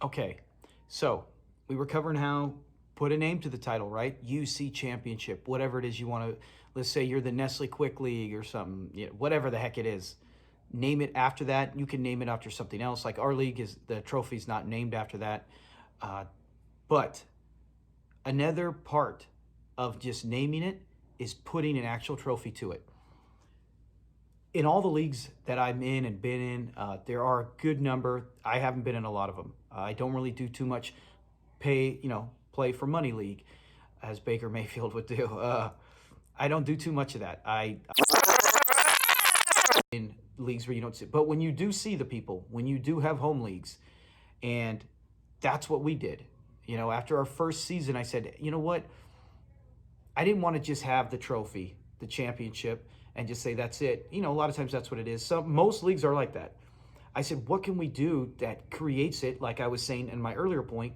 Okay, so we were covering how put a name to the title, right? UC Championship, whatever it is you want to. Let's say you're the Nestle Quick League or something, whatever the heck it is. Name it after that. You can name it after something else. Like our league is the trophy's not named after that. Uh, but another part of just naming it is putting an actual trophy to it. In all the leagues that I'm in and been in, there are a good number. I haven't been in a lot of them. I don't really do too much play for money league, as Baker Mayfield would do. I don't do too much of that. I in leagues where you don't see, but when you do see the people, when you do have home leagues, and that's what we did. After our first season, I said, you know what? I didn't want to just have the trophy, the championship, and just say that's it. A lot of times that's what it is. Most leagues are like that. I said, what can we do that creates it, like I was saying in my earlier point,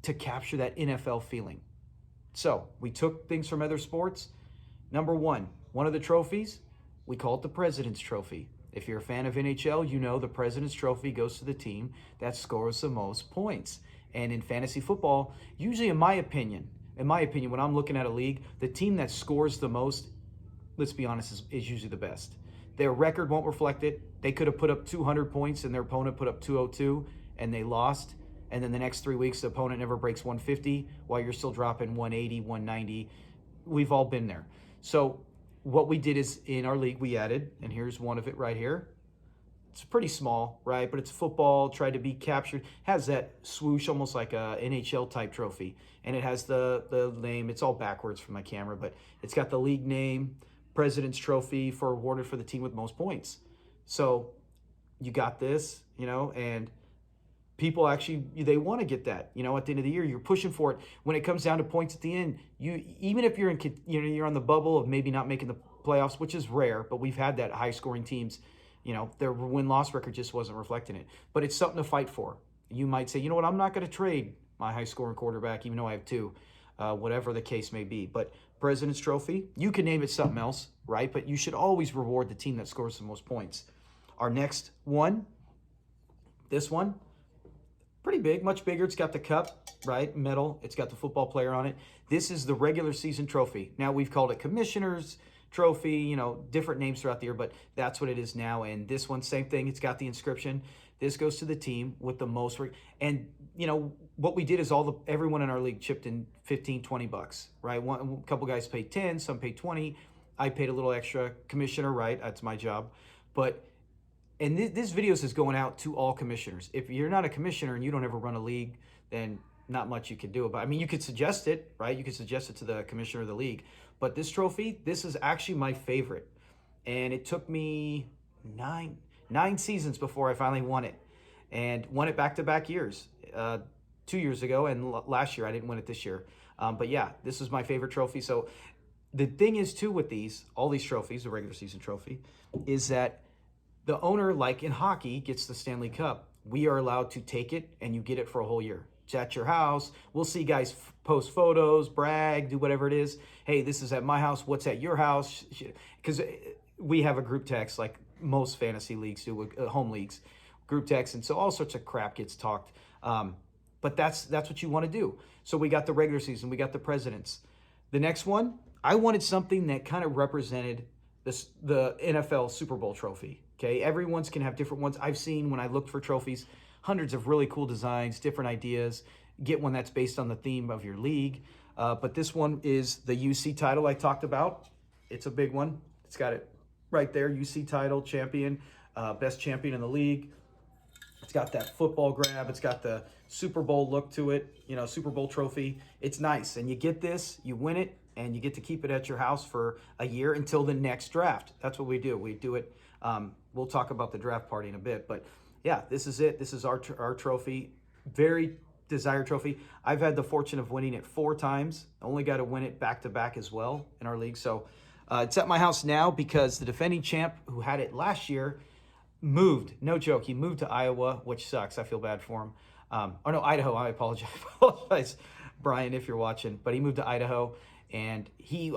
to capture that NFL feeling? So we took things from other sports. Number one of the trophies, we call it the President's Trophy. If you're a fan of NHL, you know the President's Trophy goes to the team that scores the most points. And in fantasy football, usually in my opinion, when I'm looking at a league, the team that scores the most, let's be honest, is usually the best. Their record won't reflect it. They could have put up 200 points and their opponent put up 202 and they lost. And then the next 3 weeks, the opponent never breaks 150 while you're still dropping 180, 190. We've all been there. So what we did is in our league, we added, and here's one of it right here. It's pretty small, right? But it's football, tried to be captured. Has that swoosh, almost like a NHL type trophy. And it has the name. It's all backwards from my camera, but it's got the league name, President's Trophy for awarded for the team with most points. So you got this, and people actually they want to get that. At the end of the year, you're pushing for it. When it comes down to points at the end, you even if you're in, you're on the bubble of maybe not making the playoffs, which is rare, but we've had that high scoring teams. Their win-loss record just wasn't reflecting it. But it's something to fight for. You might say, you know what, I'm not going to trade my high-scoring quarterback, even though I have two, whatever the case may be. But President's Trophy, you can name it something else, right? But you should always reward the team that scores the most points. Our next one, this one, pretty big, much bigger. It's got the cup, right, metal. It's got the football player on it. This is the regular season trophy. Now we've called it Commissioner's Trophy, different names throughout the year, but that's what it is now. And this one, same thing. It's got the inscription. This goes to the team with the most. And, what we did is everyone in our league chipped in 15, 20 bucks, right? A couple guys paid 10, some paid 20. I paid a little extra. Commissioner, right? That's my job. But and this videos is going out to all commissioners. If you're not a commissioner and you don't ever run a league, then not much you could do about it. I mean, you could suggest it, right? You could suggest it to the commissioner of the league. But this trophy, this is actually my favorite. And it took me nine seasons before I finally won it. And won it back-to-back years. 2 years ago, and last year. I didn't win it this year. But yeah, this is my favorite trophy. So the thing is, too, with all these trophies, the regular season trophy, is that the owner, like in hockey, gets the Stanley Cup. We are allowed to take it, and you get it for a whole year. It's at your house. We'll see guys post photos, brag, do whatever it is. Hey, this is at my house. What's at your house? Because we have a group text like most fantasy leagues do, home leagues, group text, and so all sorts of crap gets talked. But that's what you want to do. So we got the regular season. We got the Presidents. The next one, I wanted something that kind of represented the NFL Super Bowl trophy. Okay, everyone's can have different ones. I've seen when I looked for trophies, hundreds of really cool designs, different ideas. Get one that's based on the theme of your league. But this one is the UC title I talked about. It's a big one. It's got it right there, UC title, champion, best champion in the league. It's got that football grab. It's got the Super Bowl look to it, Super Bowl trophy. It's nice. And you get this, you win it, and you get to keep it at your house for a year until the next draft. That's what we do. We do it. We'll talk about the draft party in a bit. But yeah, this is it. This is our trophy. Very desired trophy. I've had the fortune of winning it 4 times. Only got to win it back-to-back as well in our league. So it's at my house now because the defending champ who had it last year moved. No joke. He moved to Iowa, which sucks. I feel bad for him. Idaho. I apologize, Brian, if you're watching. But he moved to Idaho, and he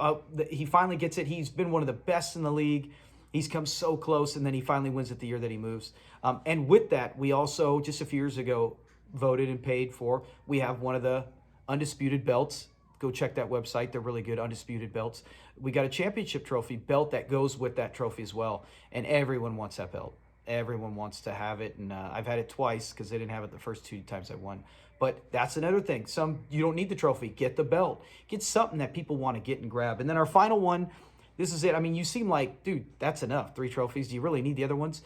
finally gets it. He's been one of the best in the league. He's come so close, and then he finally wins it the year that he moves. And with that, we also, just a few years ago, voted and paid for. We have one of the undisputed belts. Go check that website. They're really good, undisputed belts. We got a championship trophy belt that goes with that trophy as well. And everyone wants that belt. Everyone wants to have it. And I've had it twice because they didn't have it the first 2 times I won. But that's another thing. You don't need the trophy. Get the belt. Get something that people want to get and grab. And then our final one, this is it. I mean, you seem like, dude, that's enough. 3 trophies. Do you really need the other ones?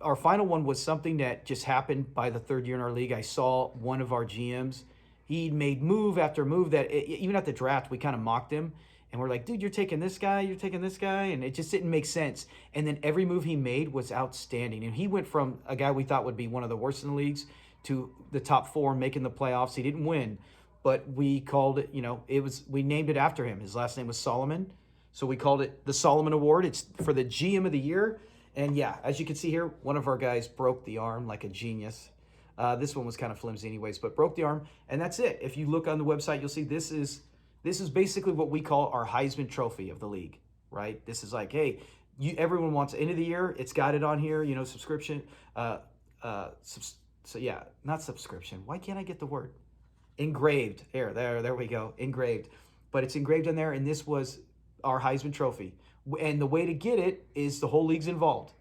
Our final one was something that just happened by the 3rd year in our league. I saw one of our GMs. He made move after move that even at the draft, we kind of mocked him. And we're like, dude, you're taking this guy, you're taking this guy. And it just didn't make sense. And then every move he made was outstanding. And he went from a guy we thought would be one of the worst in the leagues to the top 4, making the playoffs. He didn't win, but we called it, we named it after him. His last name was Solomon. So we called it the Solomon Award. It's for the GM of the year. And yeah, as you can see here, one of our guys broke the arm like a genius. This one was kind of flimsy anyways, but broke the arm. And that's it. If you look on the website, you'll see this is basically what we call our Heisman Trophy of the league, right? This is like, hey, everyone wants end of the year. It's got it on here, subscription. So yeah, not subscription. Why can't I get the word? Engraved. There we go. Engraved. But it's engraved in there, and this was our Heisman Trophy. And the way to get it is the whole league's involved.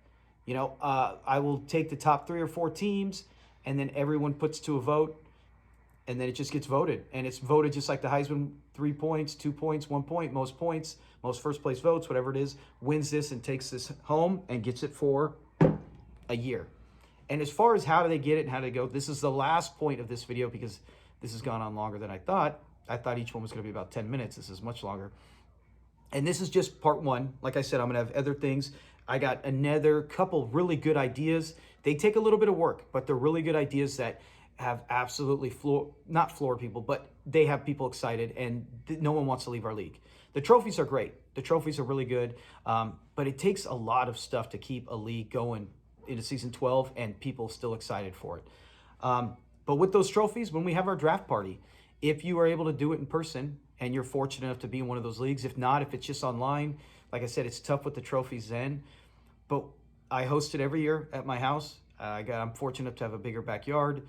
I will take the top 3 or 4 teams, and then everyone puts to a vote, and then it just gets voted. And it's voted just like the Heisman, 3 points, 2 points, 1 point, most first place votes, whatever it is, wins this and takes this home and gets it for a year. And as far as how do they get it and how do they go, this is the last point of this video because this has gone on longer than I thought. I thought each one was going to be about 10 minutes. This is much longer. And this is just part 1. Like I said, I'm going to have other things. I got another couple really good ideas. They take a little bit of work, but they're really good ideas that have absolutely not floored people, but they have people excited, and no one wants to leave our league. The trophies are great. The trophies are really good, but it takes a lot of stuff to keep a league going into season 12 and people still excited for it. But with those trophies, when we have our draft party, if you are able to do it in person and you're fortunate enough to be in one of those leagues, if not, if it's just online, like I said, it's tough with the trophies then, but I host it every year at my house. I'm fortunate enough to have a bigger backyard.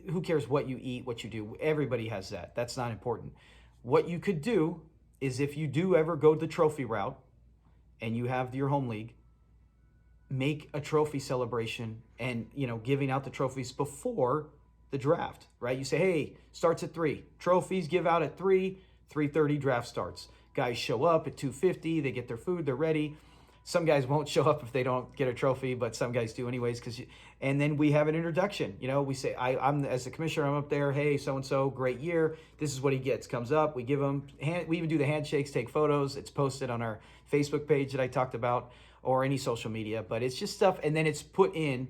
Who cares what you eat, what you do? Everybody has that. That's not important. What you could do is if you do ever go the trophy route and you have your home league, make a trophy celebration and, giving out the trophies before the draft, right? You say, hey, starts at 3. Trophies give out at 3, 3:30 draft starts. Guys show up at 2:50, they get their food, they're ready. Some guys won't show up if they don't get a trophy, but some guys do anyways. And then we have an introduction. We say, I'm as the commissioner, I'm up there. Hey, so-and-so, great year. This is what he gets. Comes up, we give him, we even do the handshakes, take photos. It's posted on our Facebook page that I talked about or any social media, but it's just stuff. And then it's put in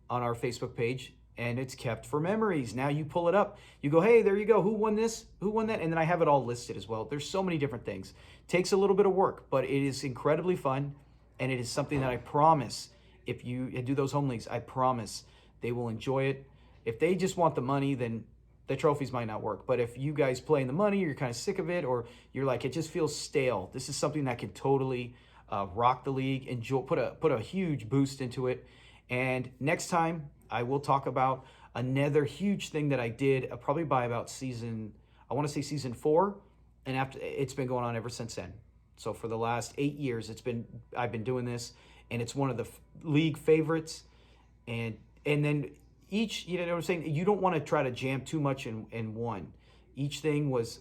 on our Facebook page and it's kept for memories. Now you pull it up, you go, hey, there you go. Who won this? Who won that? And then I have it all listed as well. There's so many different things. Takes a little bit of work, but it is incredibly fun. And it is something that I promise, if you do those home leagues, I promise they will enjoy it. If they just want the money, then the trophies might not work. But if you guys play in the money, you're kind of sick of it, or you're like, it just feels stale. This is something that can totally rock the league, enjoy, put a huge boost into it. And next time, I will talk about another huge thing that I did probably by about season 4. And after it's been going on ever since then. So for the last 8 years, I've been doing this, and it's one of the league favorites. And then each, what I'm saying? You don't want to try to jam too much in one. Each thing was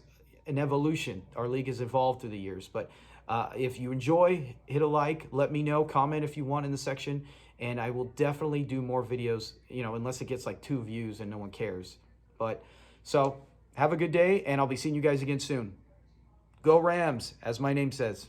an evolution. Our league has evolved through the years. But if you enjoy, hit a like, let me know, comment if you want in the section, and I will definitely do more videos, unless it gets like 2 views and no one cares. But so have a good day, and I'll be seeing you guys again soon. Go Rams, as my name says.